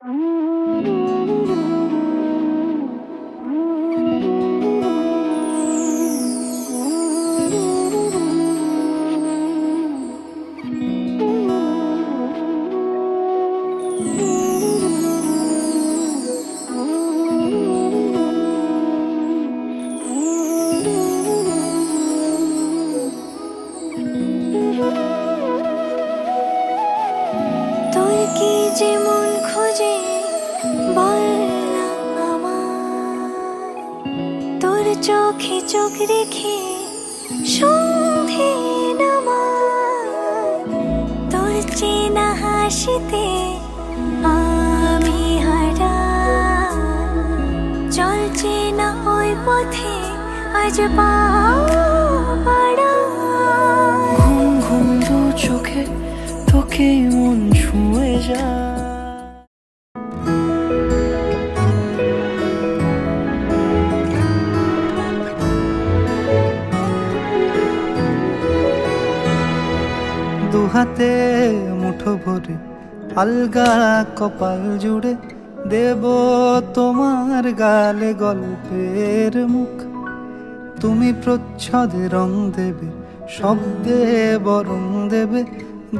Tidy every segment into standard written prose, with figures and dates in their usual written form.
তোর কি যেমন খোঁজে বল না আমায়, তোর চোখে চোখ রেখে সন্ধে নামায়, তোর চেনা হাসিতে আমি হারাই, চল চেনা ওই পথে আজ পা বাড়াই। ঘুম ঘুম দু চোখে তোকে মন ছুঁয়ে যায়। দুহাতে মুঠো ভরে আলগা কপাল জুড়ে দেব তোমার গালে গল্পের মুখ। তুমি প্রচ্ছদে রং দেবে, শব্দে বরং দেবে,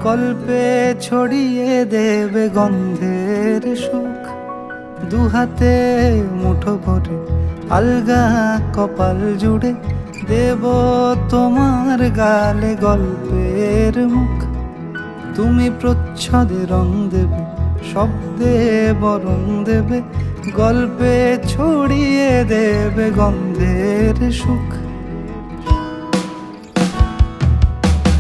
গল্পে ছড়িয়ে দেবে গন্ধের সুখ। দুহাতে মুঠো ভরে আলগা কপাল জুড়ে দেব তোমার গালে গল্পের মুখ। তুমি প্রচ্ছদে রং দেবে, শব্দে বরং দেবে, গল্পে ছড়িয়ে দেবে গন্ধের সুখ।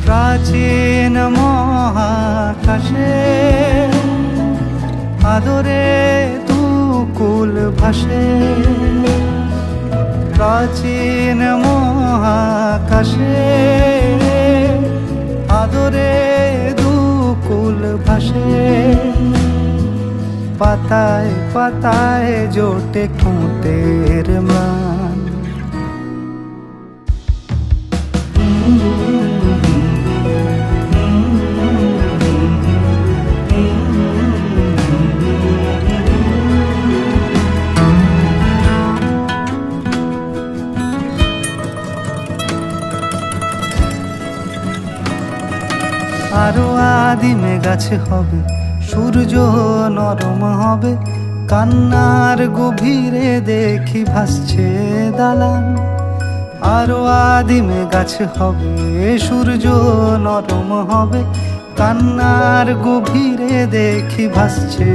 প্রাচীন মহাকাশে আদরে দুকুল ভাসে, প্রাচীন মহাকাশে আদরে দুকুল ভাসে, পাতায় পাতায় জোটে ঠোঁটের ম্লান। আরো আদিমে গাছে হবে, সূর্য নরম হবে, কান্নার গভীরে দেখি ভাসছে দালান। আরো আদিমে গাছে হবে, সূর্য নরম হবে, কান্নার গভীরে দেখি ভাসছে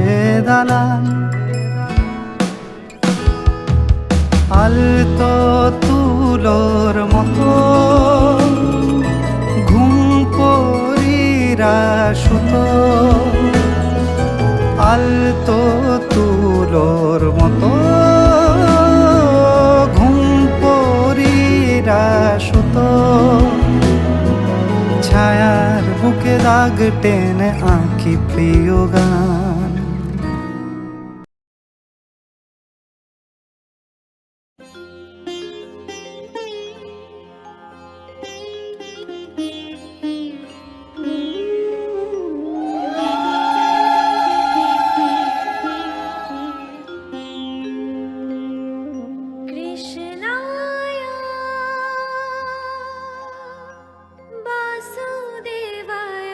দালান। আলতো তুলোর মতো ঘুম পরীরা সুতো, আলতো তুলোর মতো ঘুম পরীরা সুতো, ছায়ার বুকে দাগ টেনে আঁকি প্রিয় গান। কৃষ্ণায় বাসুদেবায়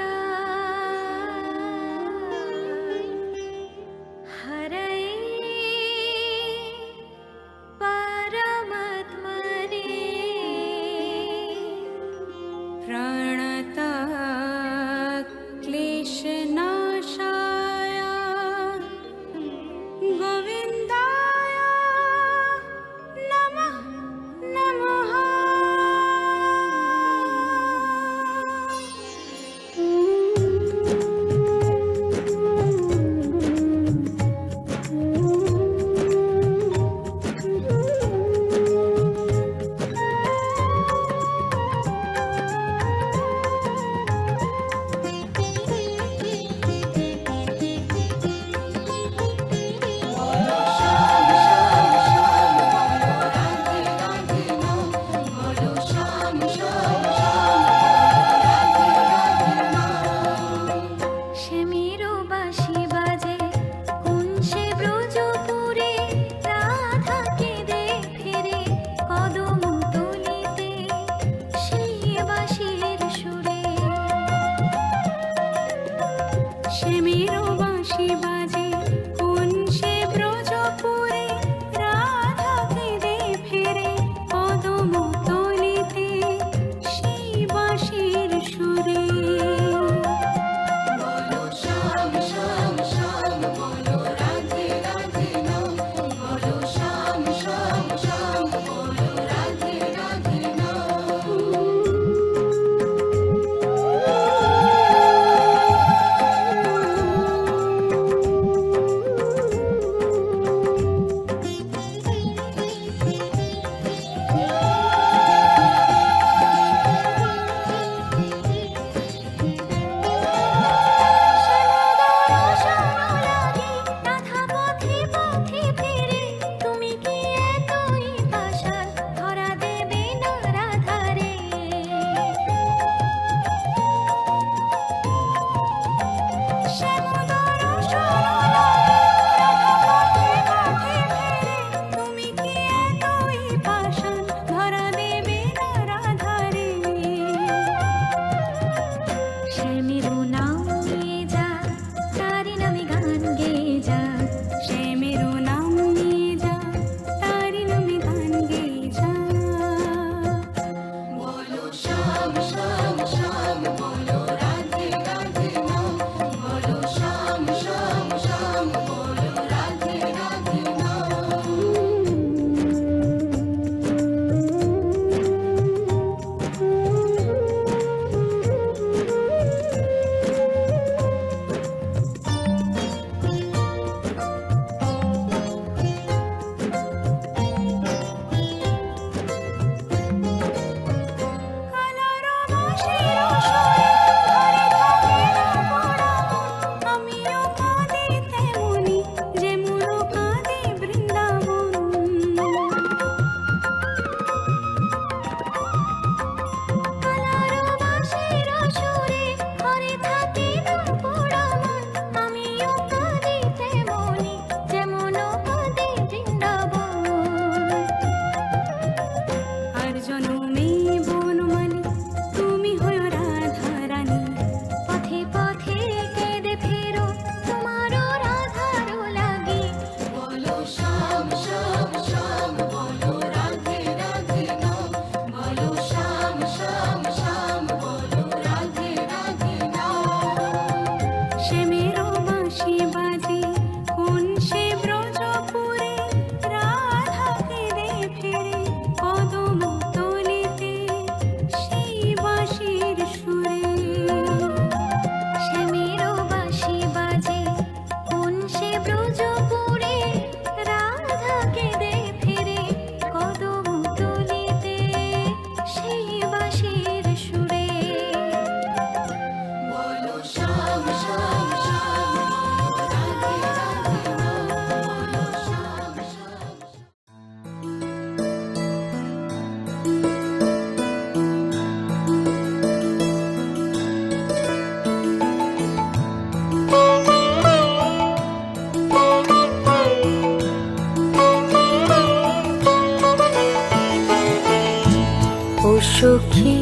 সখী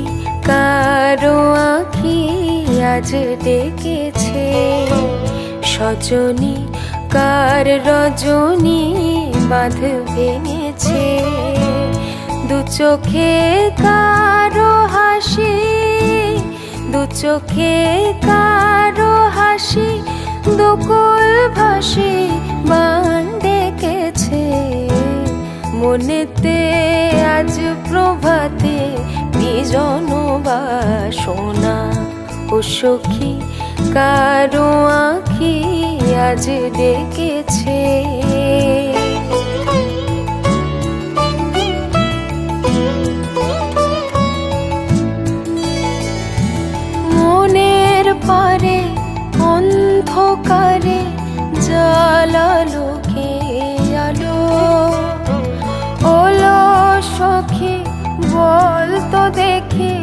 কারো আঁখি আজ ডেকেছে, সজনী কার রজনী বাঁধ ভেঙেছে, দু চোখে কারো হাসি, দু চোখে কারো হাসি, দুকুল ভাসি বান ডেকেছে, মনেতে আজ প্রভাতে বিজন বাসনা, ও সখী কারো আঁখি আজ ডেকেছে। মনের পারে অন্ধকারে জ্বালালো কে আলো, ওলো সখী বল তো দেখে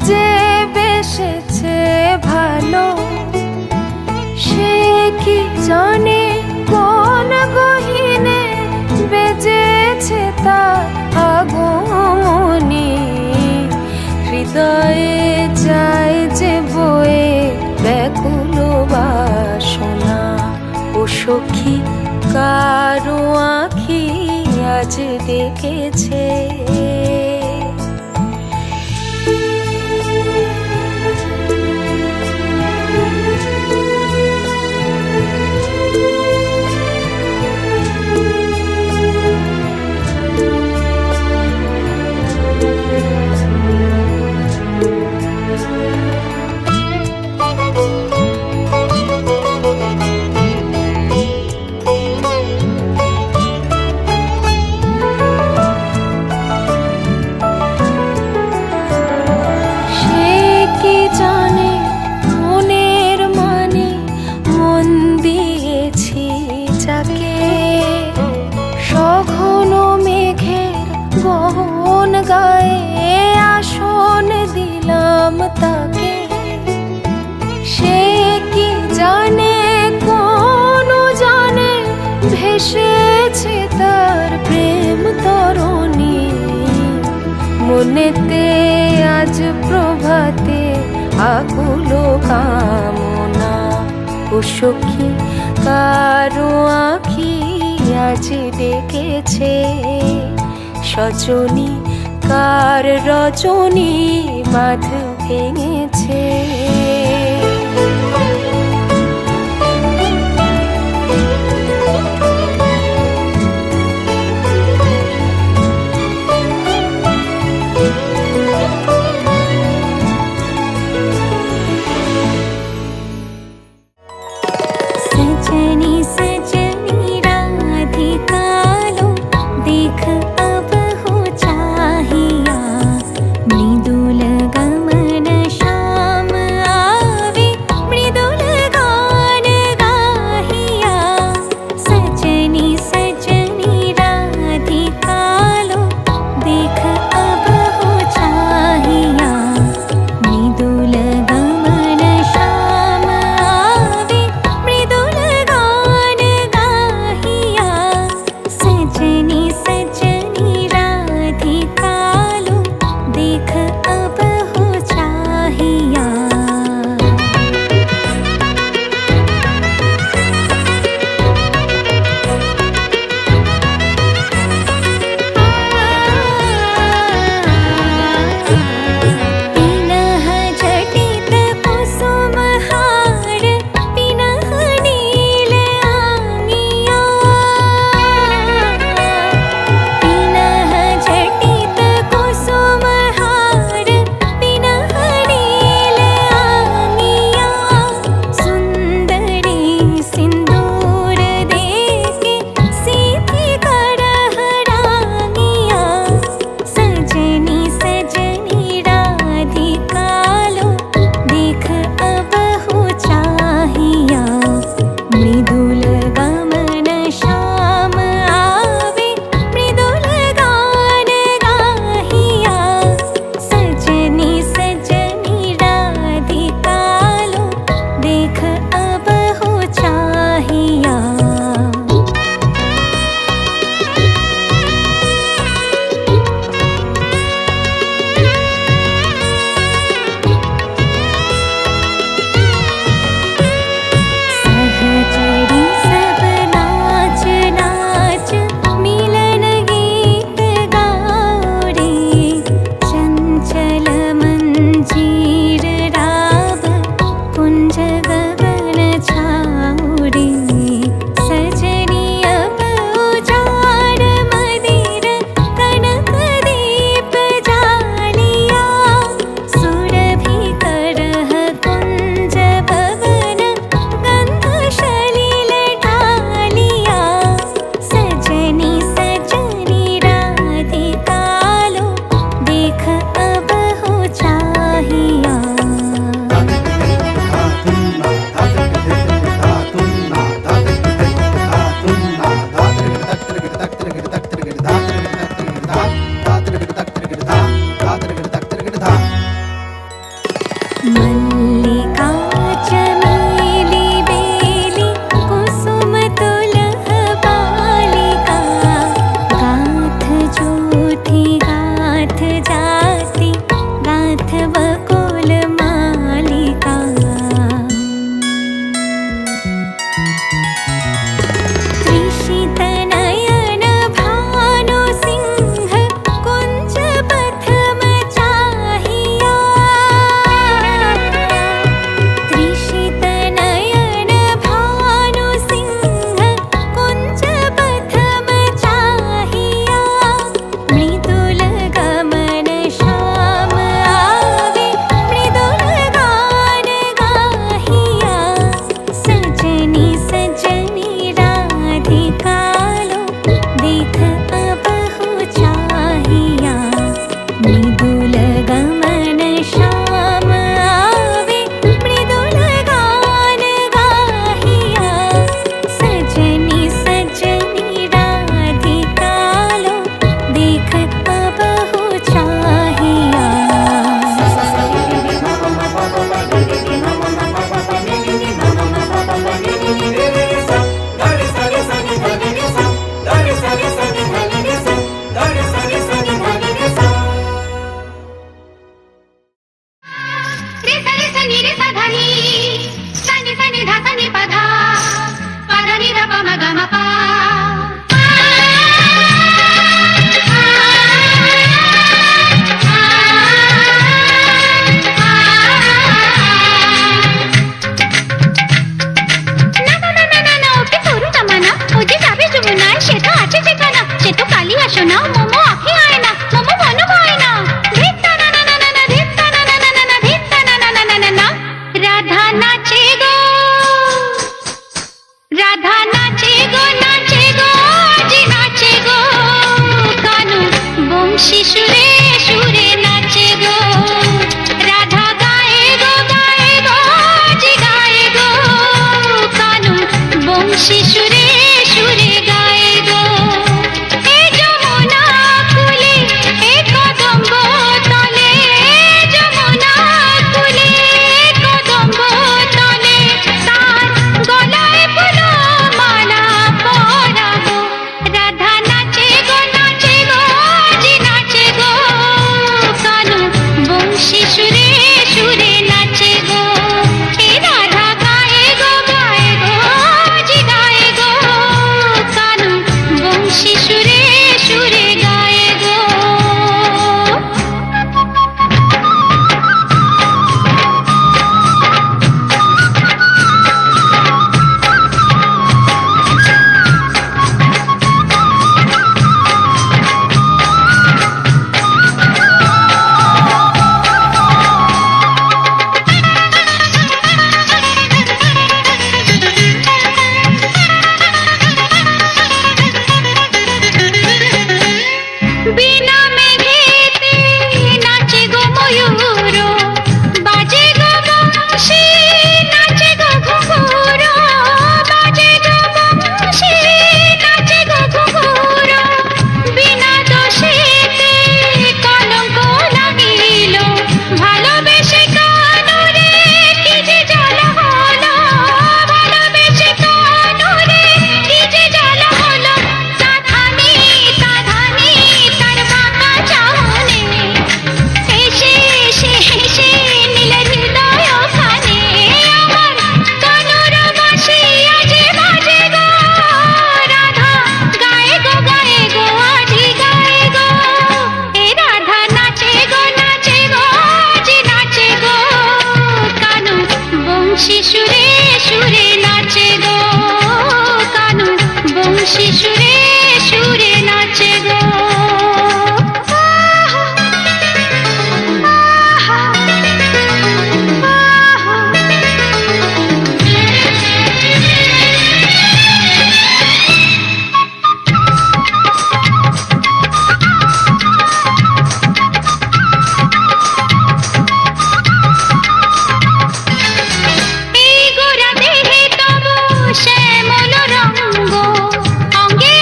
যে বেসেছে ভালো, সে কি জানে কোন গহীনে বেজেছে তার আগমনী, হৃদয়ে যায় যে বয়ে ব্যাকুল বাসনা, ও সখী কারো আঁখি আজ ডেকেছে। গহন গায়ে আসন দিলাম তাকে, সে কি জানে কোন জানে ভেসেছে তার প্রেম তরণী, মনেতে আজ প্রভাতে আকুল কামনা, ও সখী কারো আঁখি আজ ডেকেছে, সজনী কার রজনী বাঁধ ভেঙেছে। सजनी सजनी राधिका लो देख अब हो चाहिया, मृदुल गमन श्याम कालो देख अब हो चाहिया मृदुल गमन श्याम आवे मृदुल गान गाहिया सजनी सजनी राधिका लो देख अब हो चाहिया শ্যামল রঙ্গ অঙ্গে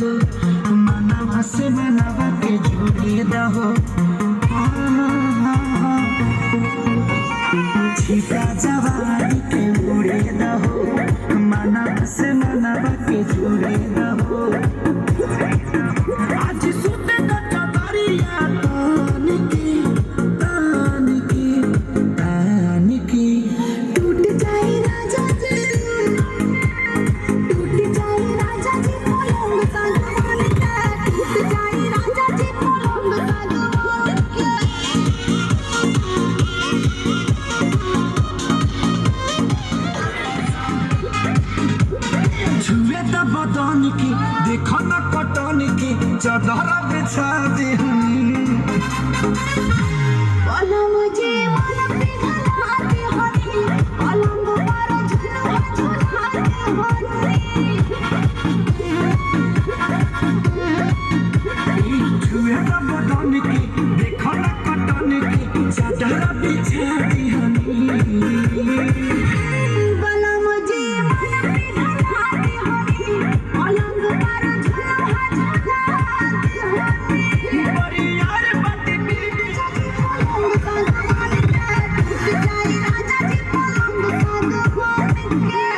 दहो मनवा से मनवा के जोड़े दहो छिपा जवानी के उड़े दहो मनवा से मनवा के जोड़े दहो आज सुते न चदरिया तान की टूट जाए राजा जी पलंग सागवान के टूट जाए राजा जी पलंग सागवान के छुए त बदन की देखो न कटन की चादर बिछा दे पलंग जीवन पिघलाते हनी पलंग पर झुलवा झुलाते हनी छुए त बदन की देखो न कटन की चादर बिछा दे पलंग जीवन पिघलाते हनी पलंग पर झुलवा झुलाते हनी बड़ी यार बाटे बीबी पलंग सागवान के टूट जाए राजा जी पलंग सागवान के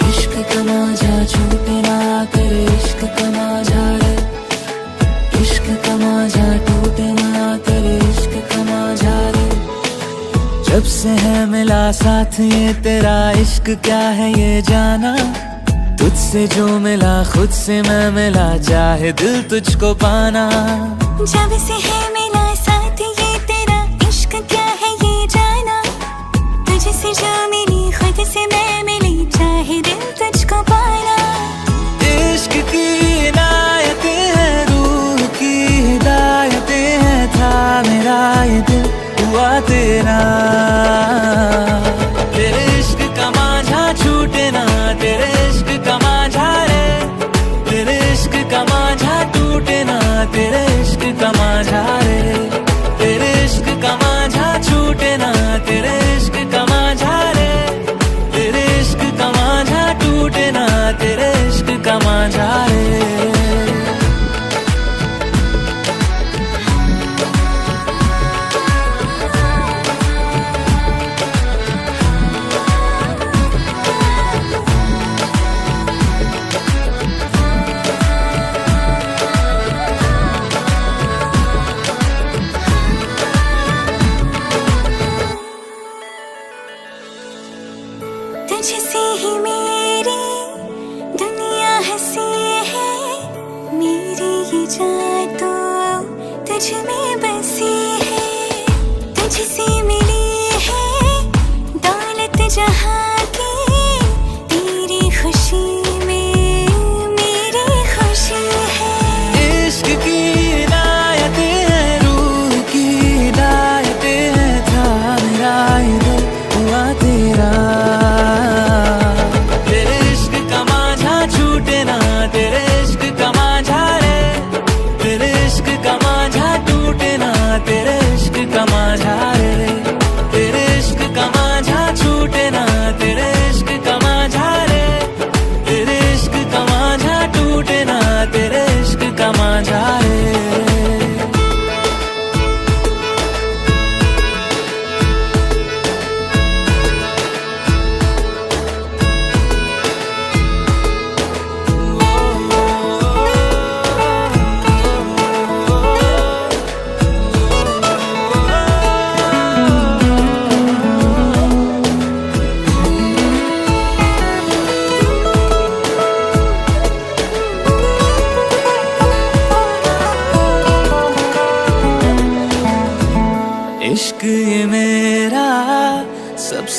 इश्क का मांझा छूटे ना करे इश्क का मांझा रे इश्क का मांझा टूटे ना करे इश्क का मांझा रे जब से है मिला साथ ये तेरा इश्क क्या है ये जाना तुझसे जो मिला खुद से मैं मिला चाहे दिल तुझको पाना जब से है मिला साथ ये तेरा इश्क क्या है ये जाना तुझसे जो मिली खुद से मैं मिली चाहे दिल तुझको पाना इश्क की इनायतें हैं रूह की हिदायतें हैं था मेरा ये दिल हुआ तेरा तेरे इश्क का मांझा छूटे ना तेरे इश्क का मांझा रे तेरे इश्क का मांझा टूटे ना तेरे इश्क का मांझा रे तेरे इश्क का मांझा छूटे ना तेरे इश्क का मांझा रे तेरे इश्क का मांझा टूटे ना तेरे इश्क का मांझा रे तुझसे ही मेरी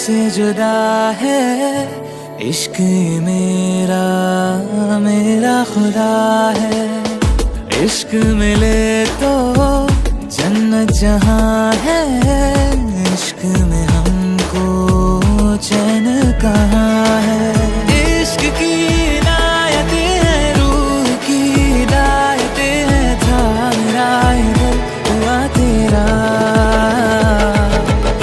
से जुदा है इश्क मेरा मेरा खुदा है। इश्क मिले तो जन्नत जहाँ है, इश्क में हमको चैन कहाँ है। इश्क की इनायतें हैं, रूह की हिदायतें हैं, था मेरा ये दिल हुआ तेरा।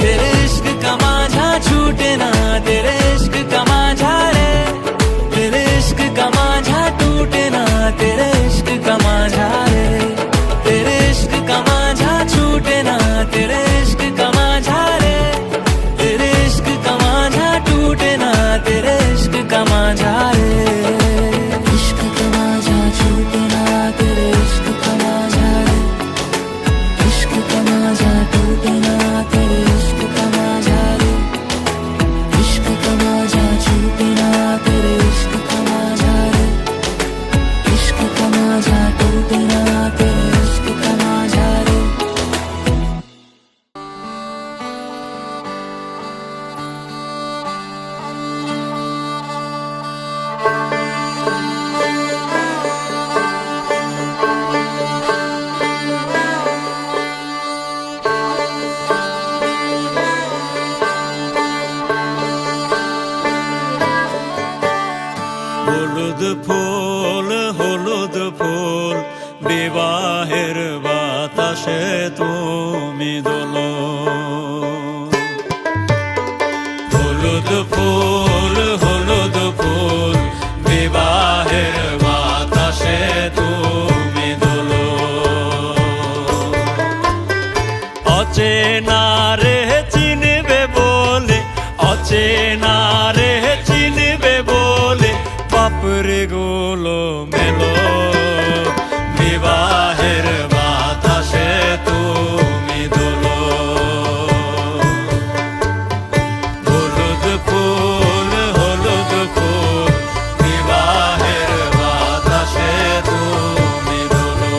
तेरे इश्क का मांझा छूटे ना, तेरे इश्क का मांझा रे, तेरे इश्क का मांझा टूटे ना, तेरे इश्क का मांझा रे, तेरे इश्क का मांझा छूटे ना, तेरे इश्क का मांझा रे, तेरे इश्क का मांझा टूटे ना, तेरे इश्क का मांझा रे। इश्क का मांझा छूटे ना, तेरे इश्क का मांझा रे, इश्क का मांझा टूटे ना, तेरे इश्क का मांझा रे, इश्क का मांझा छूटे ना, तेरे इश्क का मांझा रे, इश्क का मांझा टूटे ना, तेरे इश्क का मांझा रे। হলুদ ফুল বিবাহের বাতাসে তুমি দোলো। হলুদ ফুল বিবাহের বাতাসে তুমি দোলো। অচেনা রে চিনবে বলে, অচেনা রে চিনবে বলে বাপরে গোলো মেলো। বিবাহের বাতাসে তুমি দোলো। হলুদ ফুল বিবাহের বাতাসে তুমি দোলো।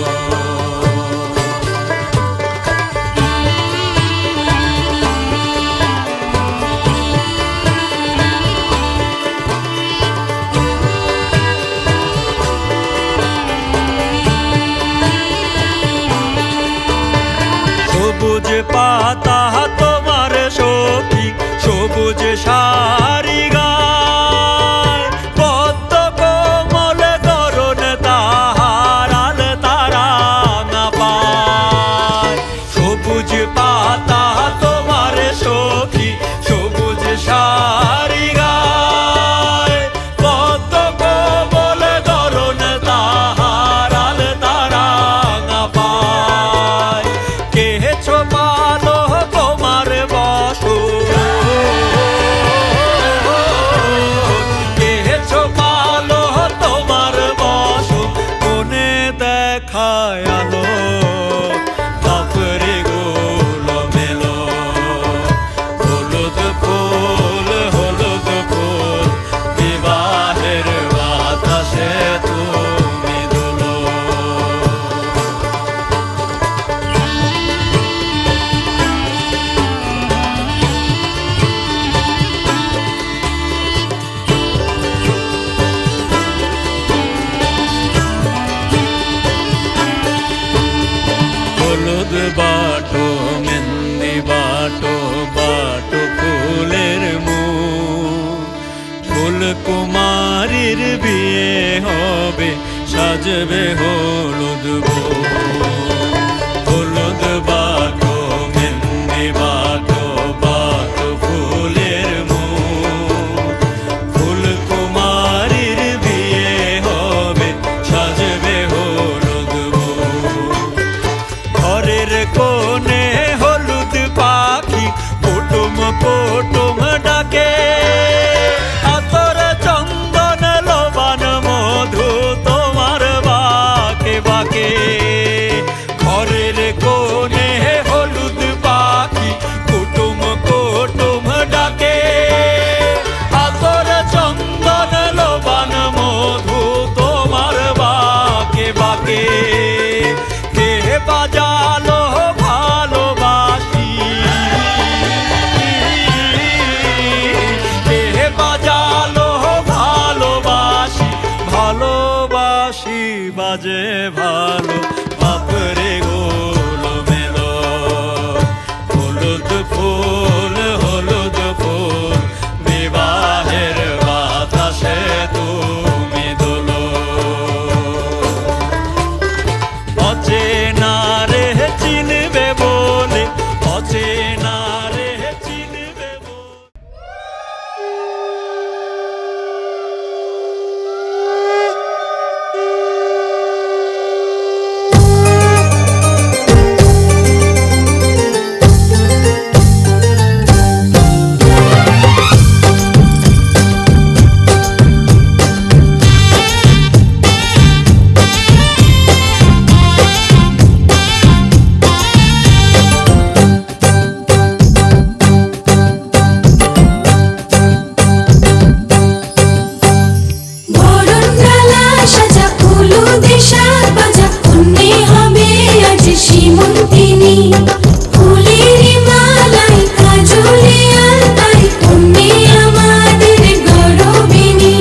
সবুজ পাতা তোমার সখী, সবুজ শাড়ি গায়, পদ্ম কোমল করুণ তাহার আল তারা না পায়। সবুজ পাতা তোমার সখী, সবুজ শাড়ি গায়, পদ্ম কোমল করুণ তাহার আল তারা না পায়। কেছো পালো তোমার বসো, কেছো পালো তোমার বসো, কোনে দেখায় আলো বাপরে গোলো মেলো। হলুদ ফুল বিবাহের বাতাসে তুমি দোলো। হলুদ বাটো মেহেন্দি বাটো, বাটো ফুলের মুখ। ফুল কুমারীর বিয়ে হবে, সাজবে হলুদ বউ। হলুদ বাটো মেহেন্দি বাটো, বাটো ফুলের মুখ। ফুল কুমারীর বিয়ে হবে, সাজবে হলুদ বউ। ঘরের কোণে হলুদ পাখি কুটুম কুটুম ডাকে, আতর চন্দন লবণ মধু তোমার বাকে বাকে। বাজে ভালো বাপরে গোলো মেলো হলুদ ফুল বিবাহের বাতাসে তুমি দোলো অচেনা রে চিনবে বলে অচেনা রে চিনবে বলে বরণডালা সাজা ফুলুদে সাত বাজা কন্যে হবে আজ সীমন্তিনী ফুলের মালাই কাজলে আলতায় কন্যে আমাদের গৌরবিনী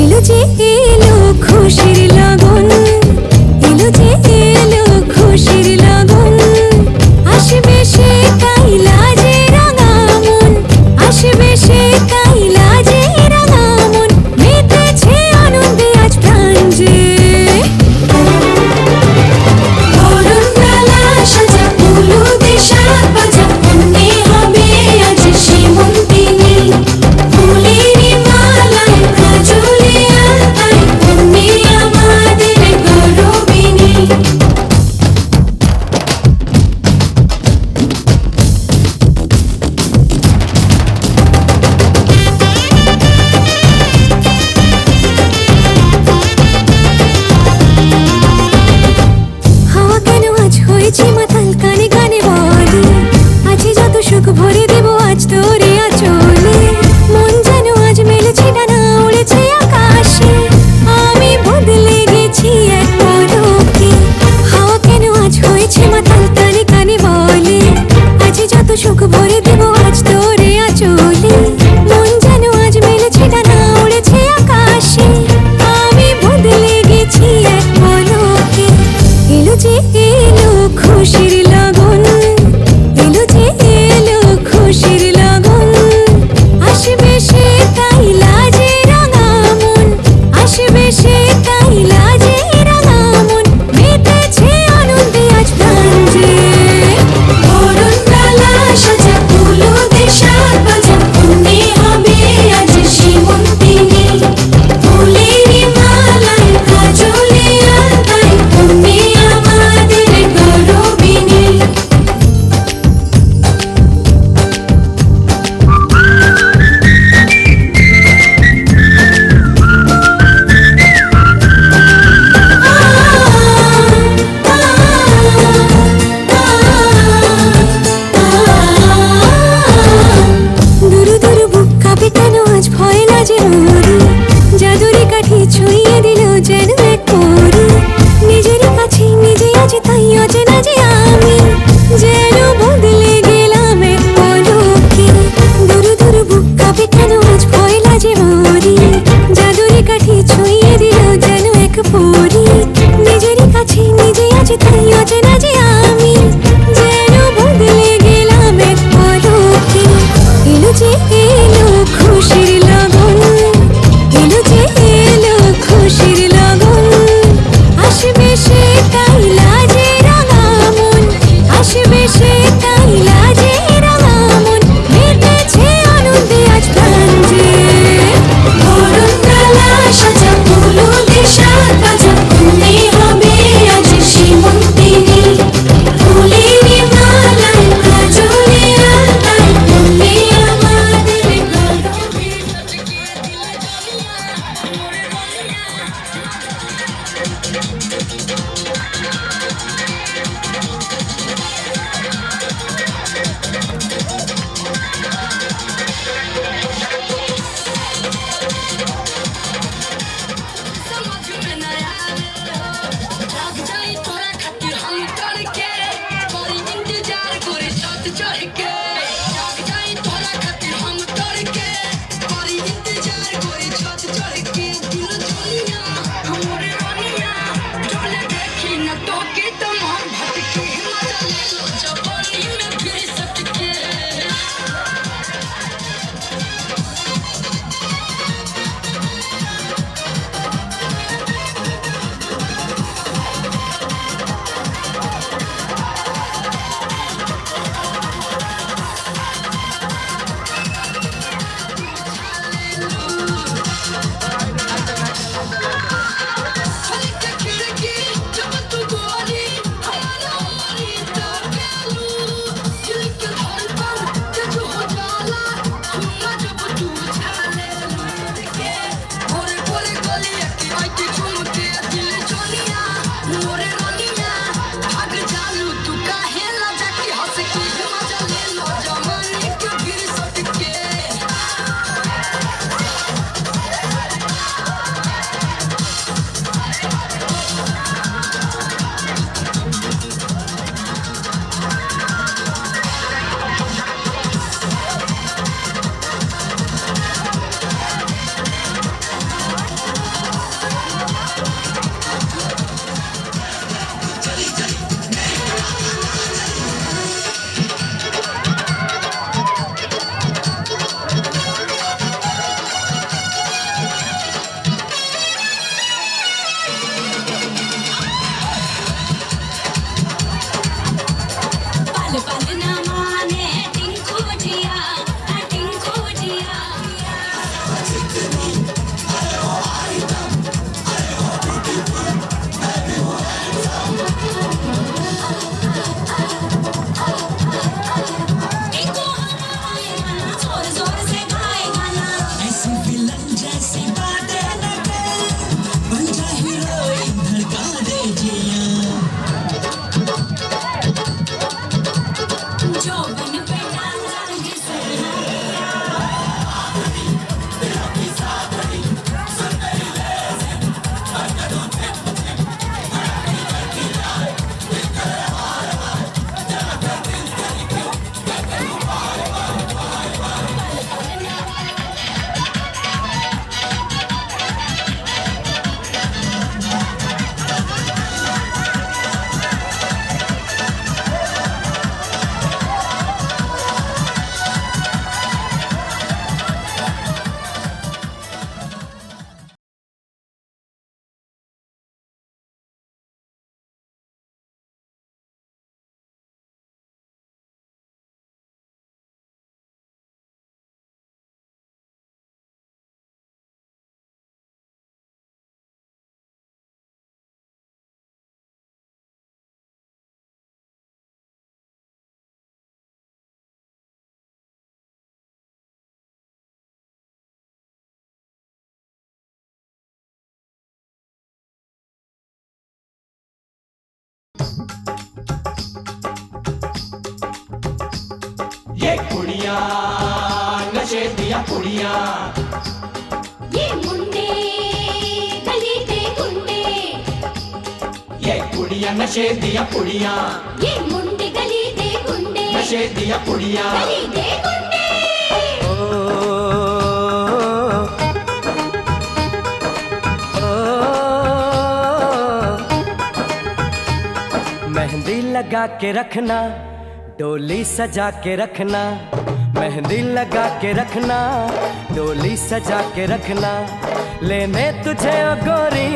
এলো যে এলো খুশির লগন এলো যে এলো খুশির লগন আসবে সে কাইলা যে রাঙা মন আসবে সে কাইলা যে রাঙা মন মেতেছে আনন্দে আজ প্রাণ যে বরণডালা সাজা ফুলুদে সাত বাজা কন্যে হবে আজ সীমন্তিনী ফুলের মালায় কাজলে আলতায় কন্যে আমাদের গৌরবিনী হাওয়া কেন আজ হয়েছে মাতাল কানে কানে বলে আছে যত সুখ ভরে দেব আজ তোরে আঁচলে মন যেন আজ মেলেছে ডানা উড়েছে আকাশে আমি বদলে গেছি এক পলকে হাওয়া কেন আজ হয়েছে মাতাল কানে কানে বলে আছে যত সুখ ভরে দেব আজ তোরে আঁচলে মন যেন আজ মেলেছে ডানা উড়েছে আকাশে আমি বদলে গেছি এক পলকে এলো যে এলো খুশির লগন এলো যে এলো খুশির লগন আসবে সে কাইলা যে রাঙা মন আসবে সে কাইলা যে রাঙা মন মেতেছে আনন্দে আজ প্রাণ যে বরণডালা সাজা ফুলুদে সাত বাজা কন্যে হবে আজ সীমন্তিনী ফুলের মালায় কাজলে আলতায় কন্যে আমাদের গৌরবিনী দুরু দুরু বুক কাঁপে কেন আজ ভয় লাজে মরি জাদুরি কাঠি ছুঁয়ে দিল যেন এক পরি নিজেরই কাছে নিজে আছি তাই অচেনা যে আমি যেন বদলে গেলাম এক পলকে দুরু দুরু বুক কাঁপে কেন আজ ভয় লাজে মরি জাদুরি কাঠি ছুঁয়ে দিল যেন এক পরি নিজেরই কাছে নিজে আছি তাই অচেনা যে আমি যেন বদলে গেলাম এক পলকে এলো যে এলো খুশির লগন এলো যে এলো খুশির লগন আসবে সে কাইলা যে রাঙা মন আসবে সে কাইলা যে রাঙা মন মেতেছে আনন্দে আজ প্রাণ যে বরণডালা সাজা ফুলুদে সাত বাজা ये कुड़ियां नशे दिया कुड़ियां ये मुंडे गली दे गुंडे ये कुड़ियां नशे दिया कुड़ियां ये मुंडे गली दे गुंडे नशे दिया कुड़ियां गली दे गुंडे मेहंदी लगा के रखना डोली सजा के रखना मेहंदी लगा के रखना डोली सजा के रखना लेने तुझे ओ गोरी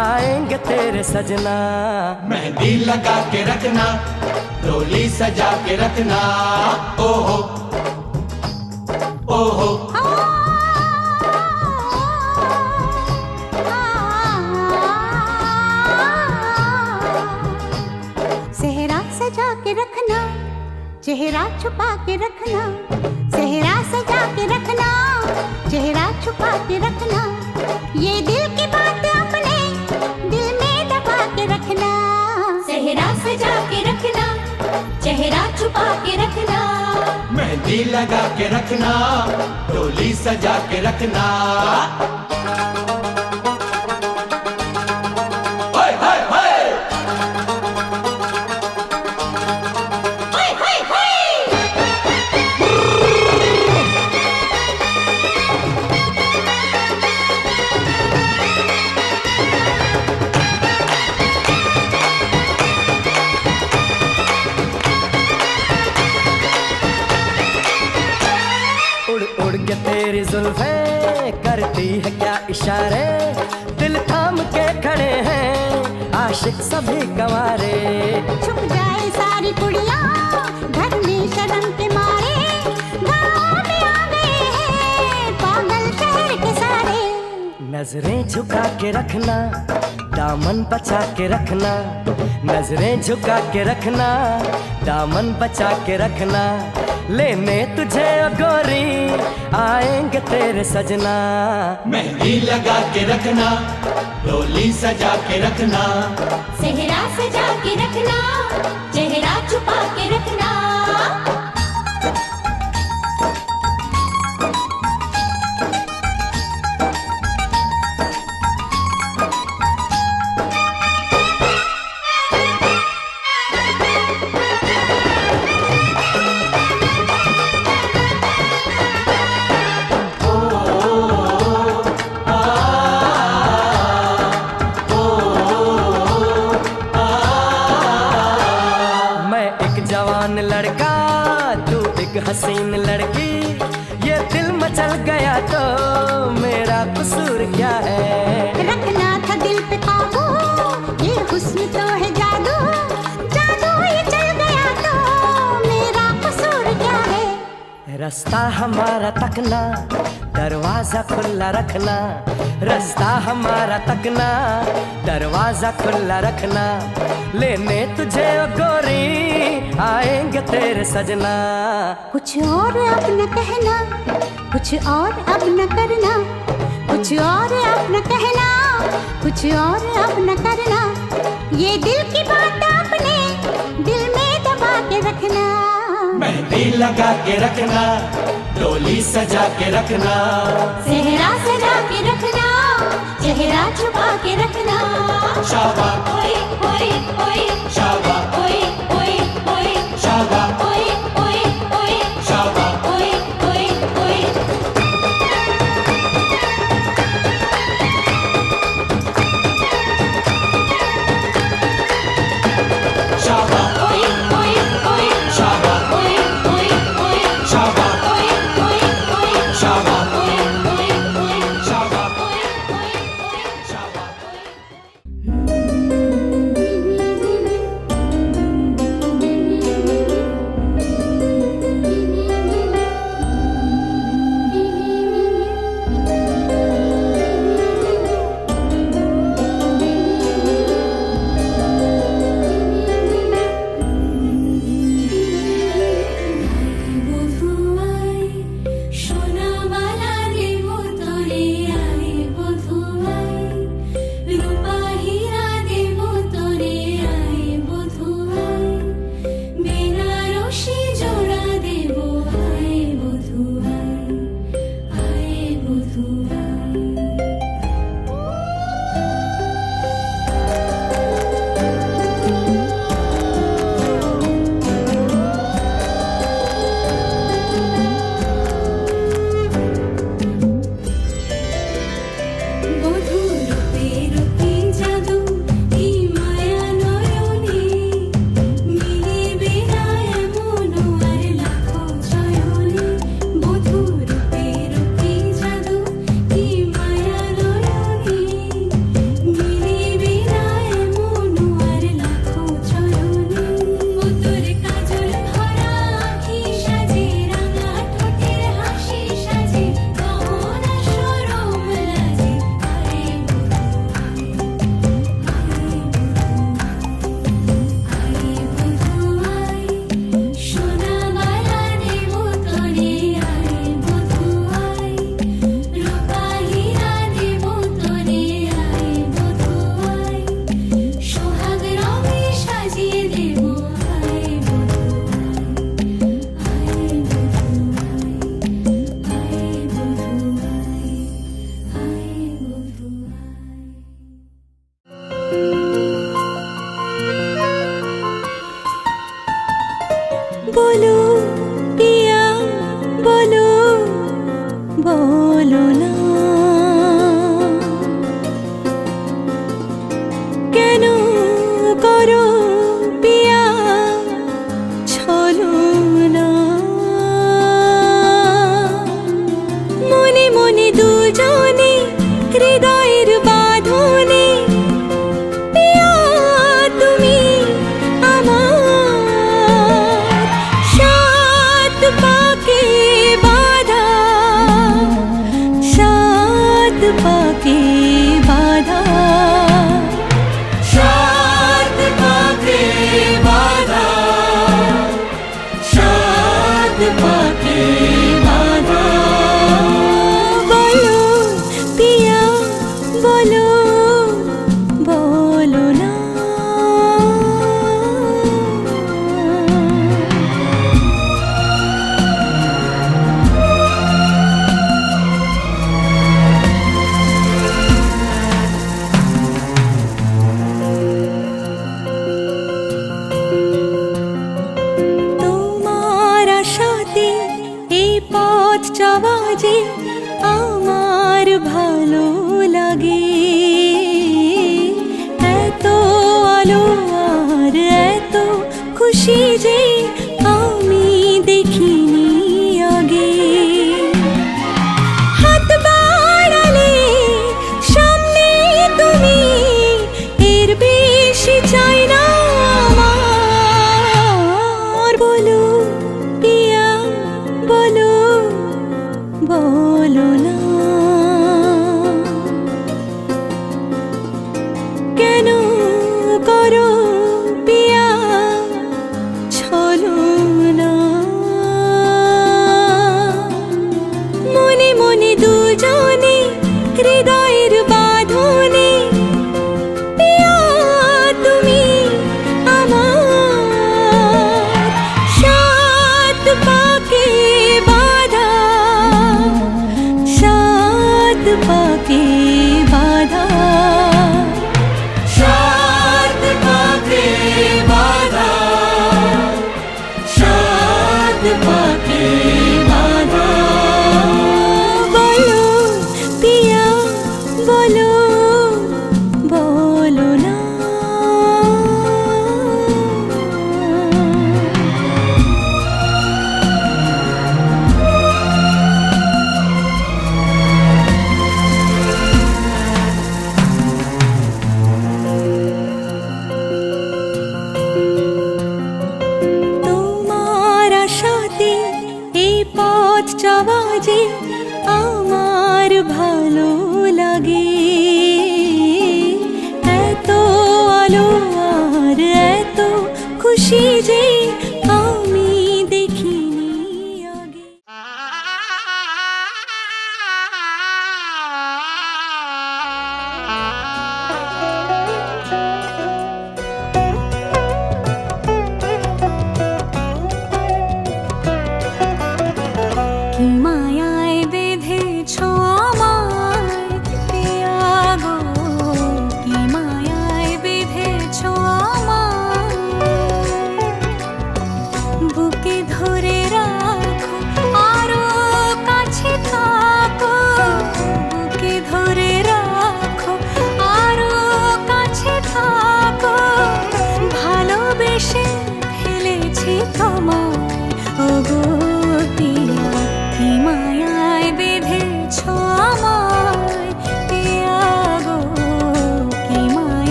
आएंगे तेरे सजना मेहंदी लगा के रखना डोली सजा के रखना ओहो ओहो सेहरा सजा के रखना चेहरा छुपा के रखना सेहरा सजा के रखना चेहरा छुपा के रखना ये दिल की बात अपने दिल में दबा के रखना सेहरा सजा के रखना चेहरा छुपा के रखना मेहंदी लगा के रखना डोली सजा के रखना हाय हाय हाय हाय हाय हाय उड़ उड़ के तेरी जुल्फें करती है क्या इशारे दिल थाम के खड़े हैं आशिक सभी गंवारे छुप जाए सारी कुड़ियां घर में शर्म के मारे गाँव में आ गए हैं पागल शहर के सारे नजरें झुका के रखना दामन बचा के रखना नजरें झुका के रखना दामन बचा के रखना लेने तुझे ओ गोरी आएंगे तेरे सजना मेहंदी लगा के रखना डोली सजा के रखना सेहरा सजा के रखना चेहरा छुपा के रखना मैं एक जवान लड़का तू एक हसीन लड़की ये दिल मचल गया तो मेरा कसूर क्या है रखना था दिल पे काबू ये हुस्न तो है जादू जादू ये चल गया तो मेरा कसूर क्या है रास्ता हमारा तकना दरवाजा खुला रखना रास्ता हमारा तकना दरवाजा खुला रखना लेने तुझे ओ गोरी आएंगे तेरे सजना कुछ और अब न कहना कुछ और अब न करना कुछ और अब न कहना कुछ और अब न करना ये दिल की बात अपने दिल में दबा के रखना मेहंदी लगा के रखना डोली सजा के रखना सेहरा सजा के रखना चेहरा छुपा के रखना शाबा ओए ओए ओए शाबा ओए ओए ओए शाबा ओए ओए ओए शाबा ओए ओए ओए शाबा ओए ओए ओए शाबा ओए ओए ओए शाबा ओए ओए ओए शाबा ओए ओए ओए शाबा ओए ओए शाबा করো পিয়া ছলনা মনে মনে দুজনে হৃদয়ের বাঁধনে পিয়া তুমি আমার সাত পাকে বাঁধা সাত পাকে বাঁধা সাত পাকে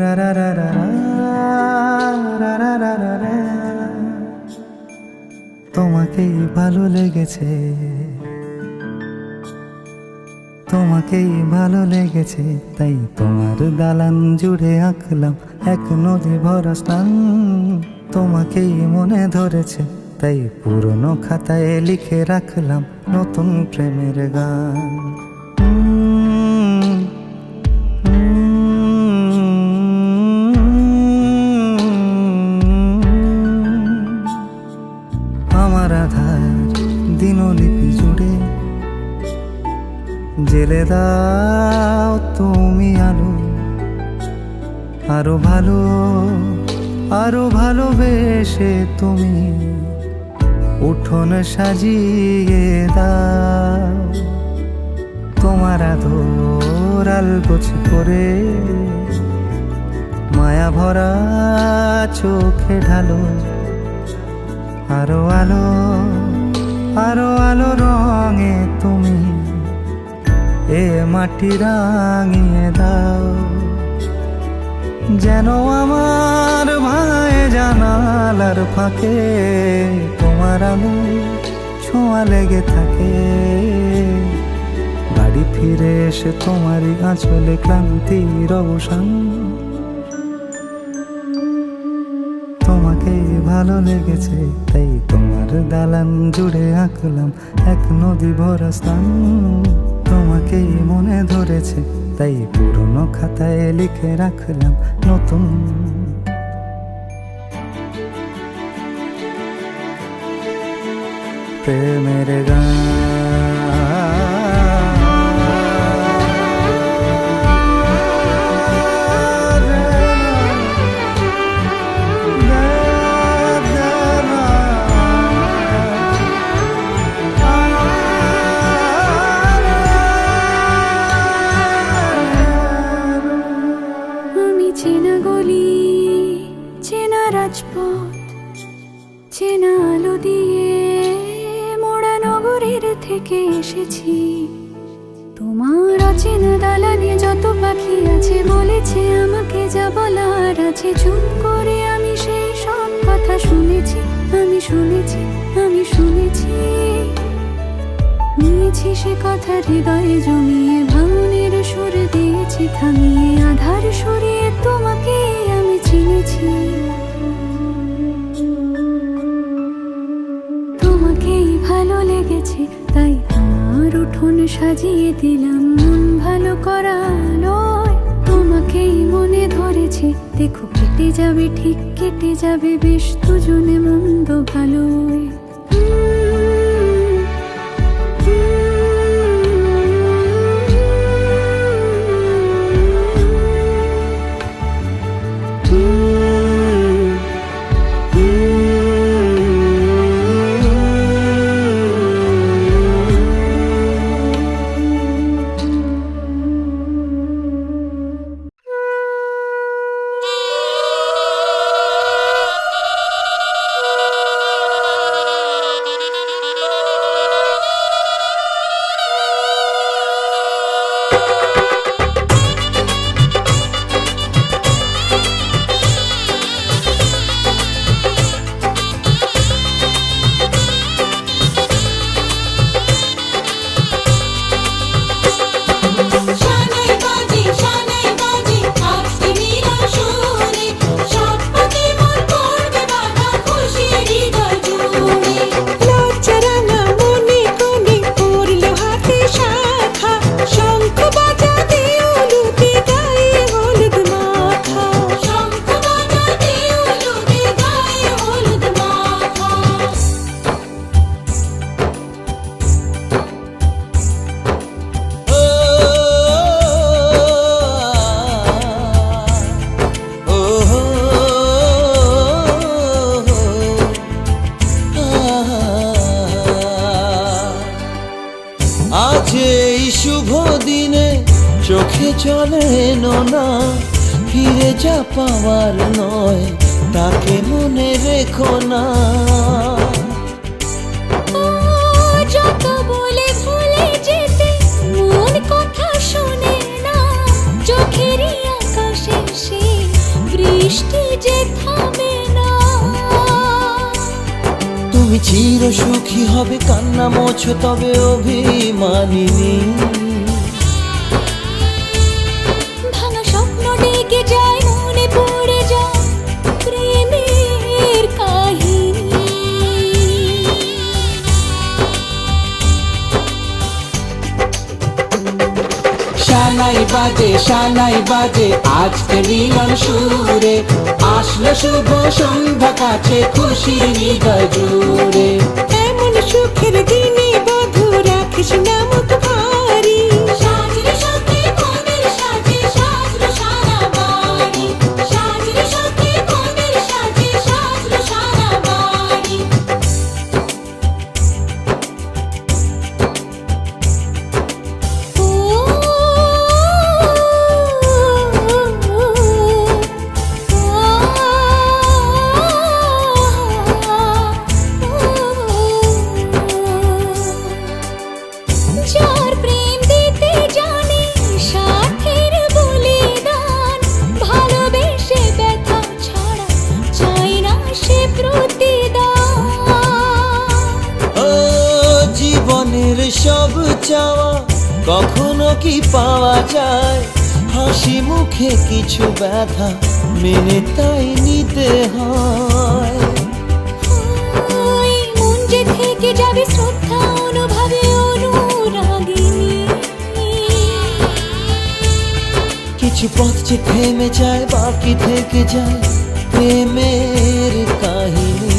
রা রা রা রা রা রা রা রা রা। তোমাকেই ভালো লেগেছে, তোমাকেই ভালো লেগেছে, তাই তোমার দালান জুড়ে আঁকলাম এক নদী ভরা স্নান। তোমাকেই মনে ধরেছে, তাই পুরনো খাতায় লিখে রাখলাম নতুন প্রেমের গান। আমার আধার দিনলিপি জুড়ে জেলে দাও তুমি আলো, আরো ভালো আরো ভালোবেসে তুমি উঠোন সাজিয়ে দাও। তোমার আদর আলগোছ করে মায়া ভরা চোখে ঢালো, আরো আলো আরো আলো রঙে তুমি এ মাটি রাঙিয়ে দাও। যেন আমার ভাই জানালার ফাঁকে তোমার আলো ছোঁয়া লেগে থাকে। বাড়ি ফিরে এসে তোমারই আঁচলে ক্লান্তির অবসান। তোমাকেই ভালো লেগেছে, তাই তোমার দালান জুড়ে আঁকলাম এক নদী ভরা স্থান। তোমাকেই মনে ধরেছে, তাই পুরনো খাতায় লিখে রাখলাম নতুন প্রেমের গান। চেনা গলি, চেনা রাজপথ, চেনা আলো দিয়ে মোড়া নগরের থেকে এসেছি। তোমার অচেনা দালানে যত পাখি আছে বলেছে আমাকে যা বলার আছে। চুপ করে আমি সেই সব কথা শুনেছি, আমি শুনেছি, আমি শুনেছি। নিয়েছি সে কথা হৃদয়ে জমিয়ে, ভাঙনের সুর দিয়েছি থামিয়ে। আধার সরিয়ে তোমাকে আমি চিনেছি, তোমাকেই ভালো লেগেছে, তাই তোমার উঠোন সাজিয়ে দিলাম মন ভালো করা আলোয়। তোমাকেই মনে ধরেছে, দেখো কেটে যাবে, ঠিক কেটে যাবে বেশ দুজনে মন্দ ভালোয়। চোখে চলে না, ফিরে যা পাওয়ার নয় তাকে মনে রেখো না। যত বলে ভুলে যেতে মন কথা শোনে না, চোখেরই আকাশে সে বৃষ্টি যে থামে না। তুমি চির সুখী হবে, কান্না মোছো তবে অভিমানিনী। ভাঙা স্বপ্ন ডেকে যায়, মনে পড়ে যায় প্রেমের কাহিনী। শানাই বাজে আজকে মিলন সুরে, আসলো শুভ সন্ধ্যা কাছে খুশির হৃদয় জুড়ে। এমন সুখের দিনে বধূ রাখিস না মুখ ভারী। সাজরে সাথে মনের সাজে সাজলো সারা বাড়ি। সাজরে সাথে মনের সাজে সাজলো সারা বাড়ি। যার প্রেম দিতে জানে সাথের বলিদান, ভালোবেসে ব্যথা ছাড়া চাই না সে প্রতিদান। ও জীবনের সব চাওয়া কখনো কি পাওয়া যায়? হাসি মুখে কিছু ব্যথা মেনে তাই নিতে হয়। ওই মন যে থেকে যাবে শ্রদ্ধা অনুভবে অনুরাগিনী। কিছু পথ যে থেমে যায়, বাকি থেকে যায় প্রেমের কাহিনী।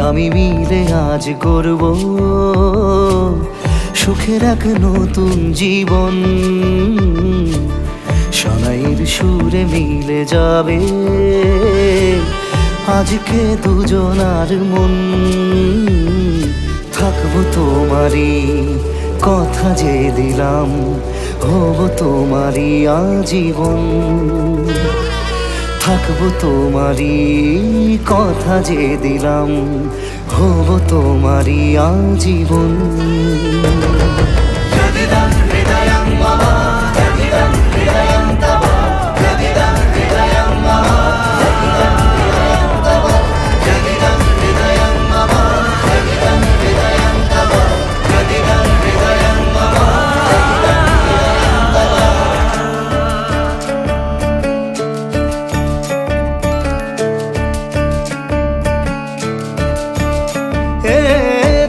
আমি মিলে আজ গড়ব সুখের এক নতুন জীবন। শোনাইয়ের সুরে মিলে যাবে আজকে দুজনার মন। থাকবো তোমারই কথা যে দিলাম, হব তোমারই আজীবন। থাকবো তোমারই কথা যে দিলাম, হব তোমারই আজীবন।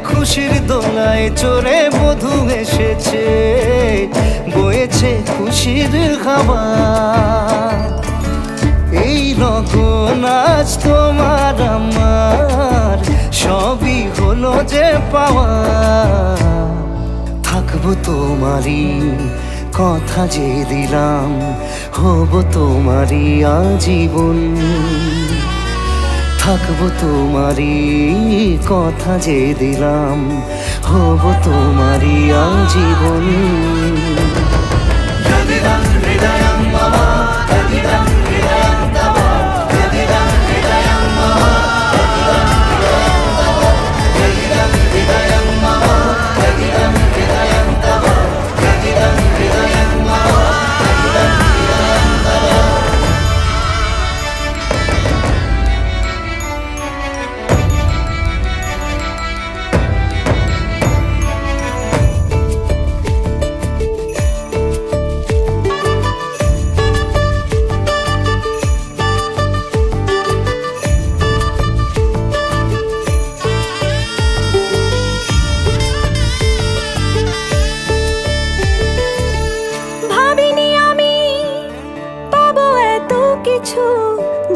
খুশির দোলায় চড়ে বধূ এসেছে, বয়েছে খুশির হাওয়া। এই লগন আজ তোমার আমার সবই হলো যে পাওয়া। থাকবো তোমারই কথা যে দিলাম, হব তোমারই আজীবন। থাকবো তোমারই কথা যে দিলাম, হব তোমারই আজীবন।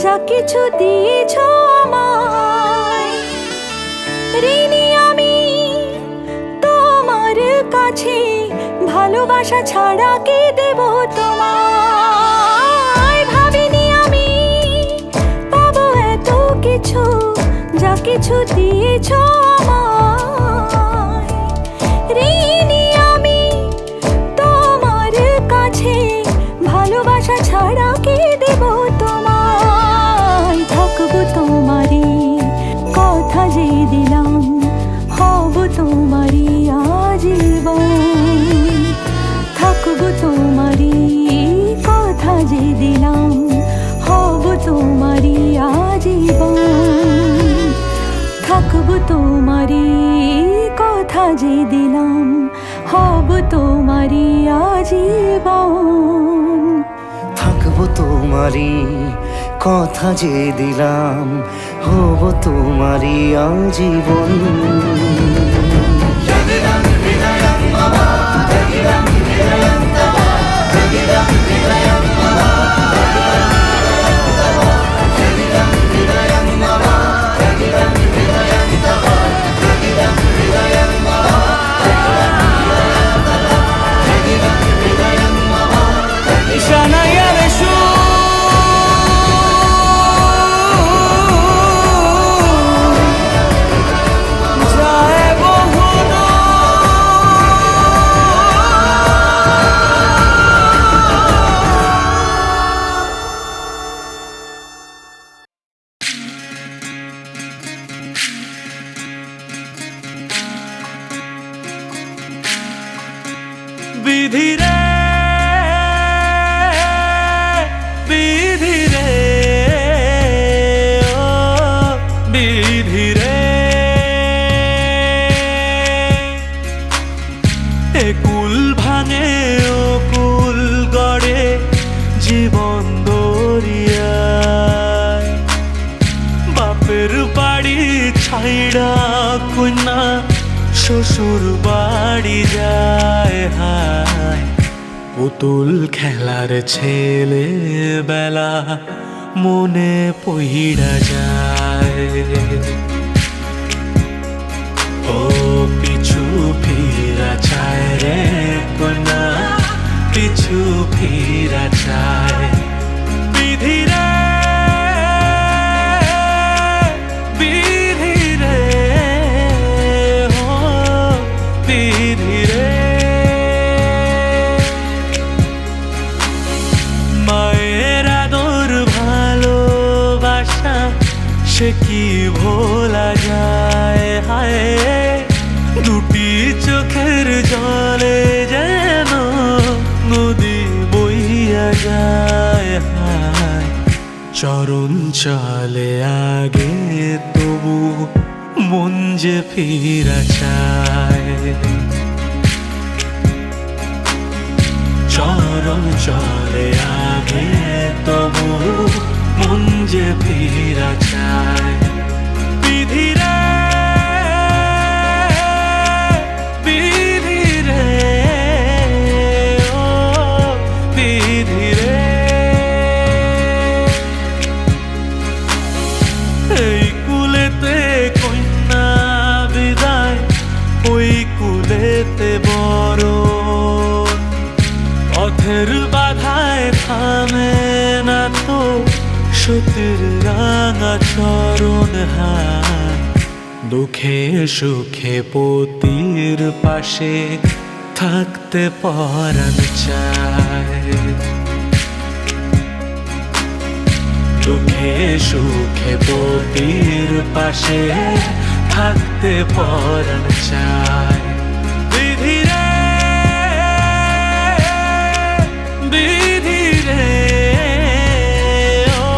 যা কিছু দিয়েছ আমায়, ঋণী আমি তোমার কাছে। ভালোবাসা ছাড়া কি দেব তোমায়? ভাবিনি আমি পাবো এত কিছু, যা কিছু দিয়েছ আমায়। তোমারই কথা যে দিলাম, হব তোমারই আজীবন। থাকবো তোমারই কথা যে দিলাম, হব তোমারই আজীবন। বিধি রে বিধি রে ও বিধি রে, এ কুল ভাঙে ও কুল গড়ে জীবন দরিয়ায়। বাপের বাড়ি ছাইড়া কন্যা শ্বশুর বাড়ি যায় হায়। পুতুল খেলার ছেলে বেলা মনে পইড়া যায়। ও পিছু ফিরা চায় রে কন্যা, পিছু ফিরা চায়। বিধি রে বিধি রে ও বিধি রে, মায়ের আদর ভালোবাসা সে কি ভোলা যায় হায়। দুটি চোখের জলে যেন নদী বইয়া যায় হায়। চরণ চলে আগে তবু মন যে ফিরা চায়। চরণ চলে আগে তবু মন যে ফিরা চায়। বিধি রে বিধি রে ও বিধি রে, এই কুলেতে কন্যা বিদায়, ওই কুলেতে বড়। পথের বাধায় থামে না তো সতীর রাঙা চরণ হায়। দুঃখে সুখে পতির পাশে থাকতে পরাণ চায়। দুঃখে সুখে পতির পাশে থাকতে পরাণ চায়। বিধি রে বিধি রে ও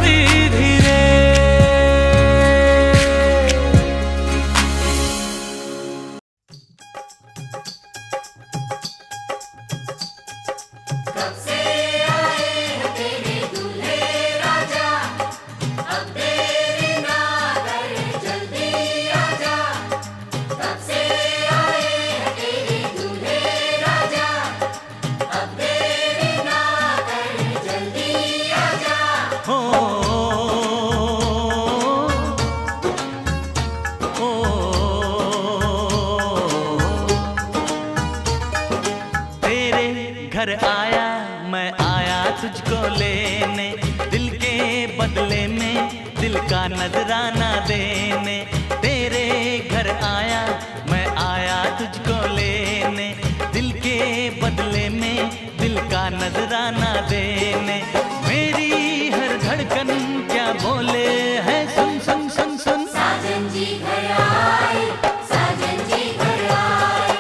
বিধি রে। घर आया मैं आया तुझको लेने, दिल के बदले में दिल का नजराना देने। तेरे घर आया मैं आया तुझको लेने, दिल के बदले में दिल का नजराना देने। मेरी हर धड़कन क्या बोले है सुन सुन सुन सुन। साजन जी घर आए, साजन जी घर आए,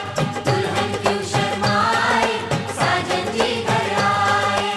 दुल्हन क्यों शर्माए, साजन जी घर आए।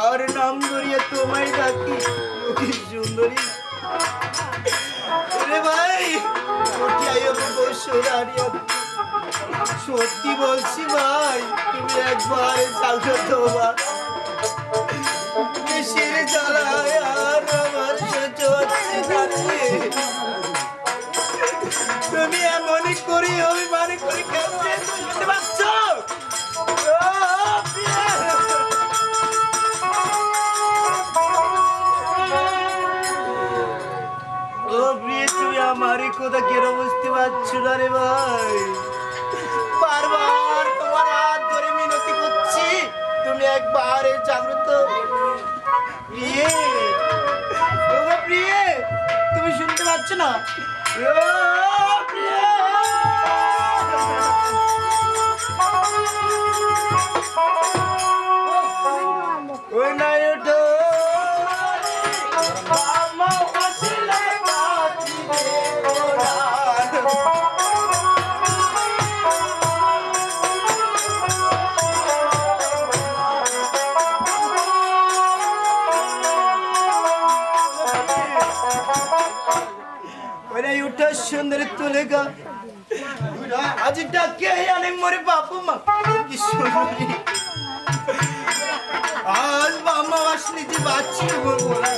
আর নাম ধরিয়ে তোমায় ডাকি লক্ষ্মী সুন্দরী। রে ভাই সত্যি বলছি ভাই, তুমি একবার চালছো তোমার দেশের জ্বালায় আর আমার সহ্য হচ্ছে না রে। তুমি এমনই করি অভিমান করি কেমনে শুনতে পাচ্ছ? ও প্রিয়, তুমি আমারই কথা কেন বুঝতে পারছো না রে ভাই? বারবার তোমার হাত ধরে মিনতি করছি, তুমি একবার জাগ্রত। প্রিয়ে, ও প্রিয়ে, তুমি শুনতে পাচ্ছ না? ও প্রিয়ে, ওই নাই ওঠো আমা আসলে কাটিবে ওরান। ওই উঠা সুন্দর তুলেগা আজ ডাকে আনে মোরে বাপু মা কি সুন্দরী। আজ মামা আসলে যে বাচ্চি বলবো না।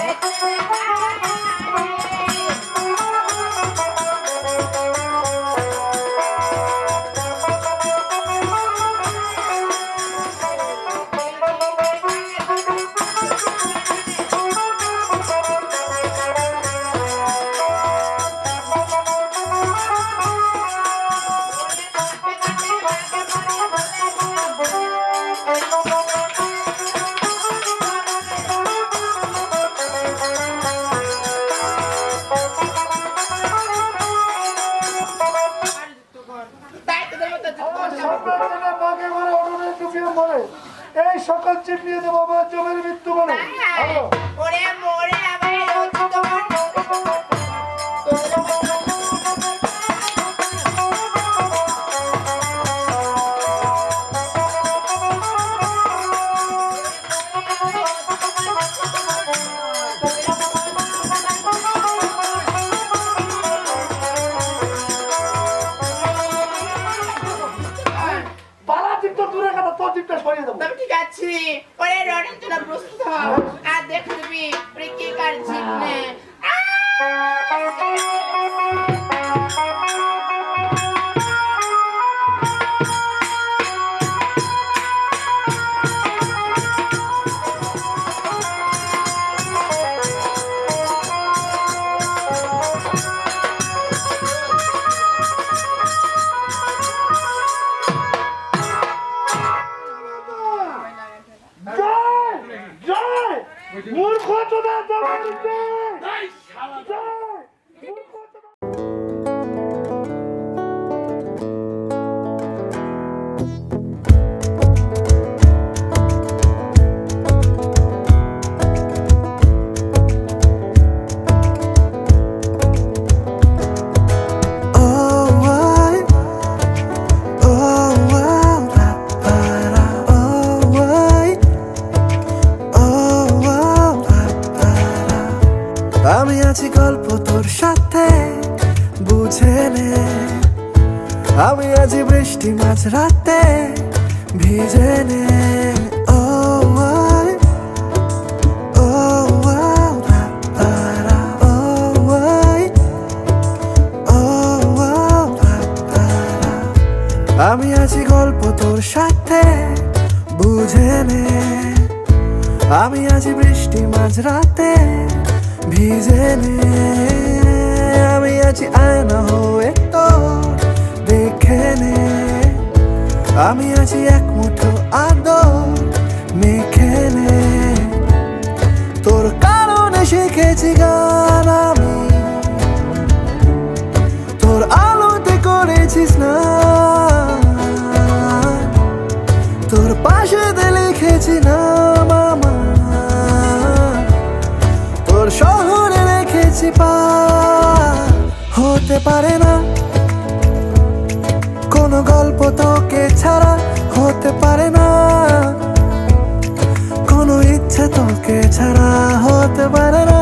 Thank you. এই সকল চিপ নিয়ে দেবো আমার জমির মৃত্যু বলে ওরে মোরে আমার ঠিক আছে ওরে রনের জন্য প্রস্তুত হও আর দেখবি কে কার জিতনে মূর্খ চোদা জমির আমি আছি গল্প তোর সাথে বুঝে নে আমি আছি বৃষ্টি মাঝ রাতে ভিজে নে ও আমি আছি গল্প তোর সাথে বুঝে নে আমি আছি বৃষ্টি মাঝ রাতে ভিজে নে আমি আছি আয়না হয়ে তোর দেখে নে আমি আছি এক মুঠো আদর মেখে নে তোর কারণে শিখেছি গান আমি তোর আলোতে করেছিস না তোর পাশে লিখেছি না মামা তোর শহরে রেখেছি পা হতে পারে না কোনো গল্প তোকে ছাড়া হতে পারে না কোনো ইচ্ছে তোকে ছাড়া হতে পারে না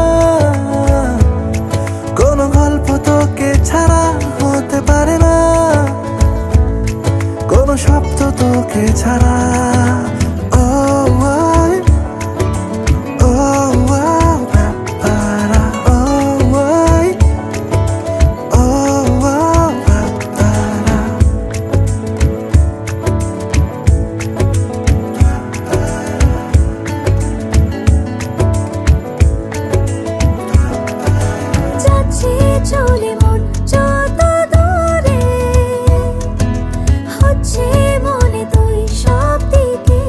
কোনো গল্প তোকে ছাড়া হতে পারে না কোনো শব্দ তোকে ছাড়া চলে মন যত দূরে হচ্ছে মনে তুই সব দিকে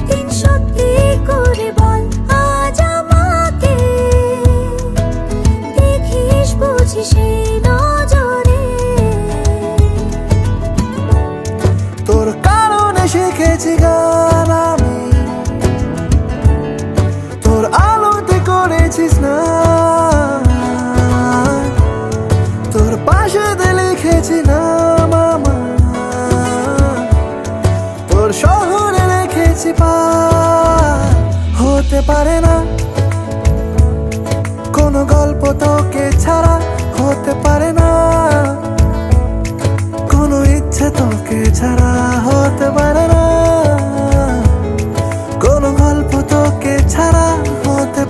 দিন সত্যি করে বল আজ আমাকে দেখিস বুঝি সেই নজরে তোর কারণে শিখেছি গান আমি তোর আলোতে করেছিস না তোর পাশে লিখেছি না মামা তোর শহরে রেখেছি পা হতে পারে না কোনো গল্প তোকে ছাড়া হতে পারে না কোনো ইচ্ছে তোকে ছাড়া হতে পারে না কোনো গল্প তোকে ছাড়া হতে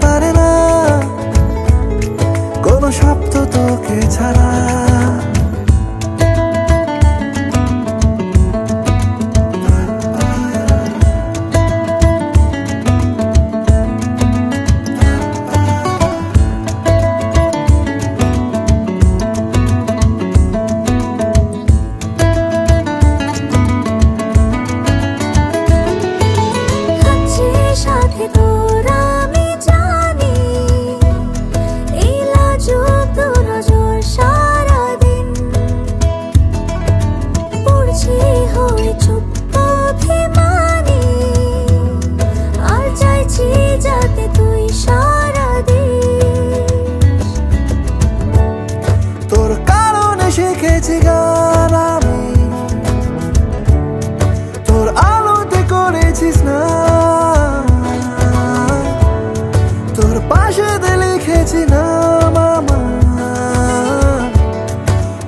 লিখেছি নাম আমার,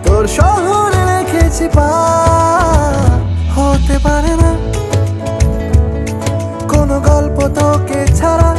তোর শহরে রেখেছি পা। হতে পারে না কোনো গল্প তোকে ছাড়া,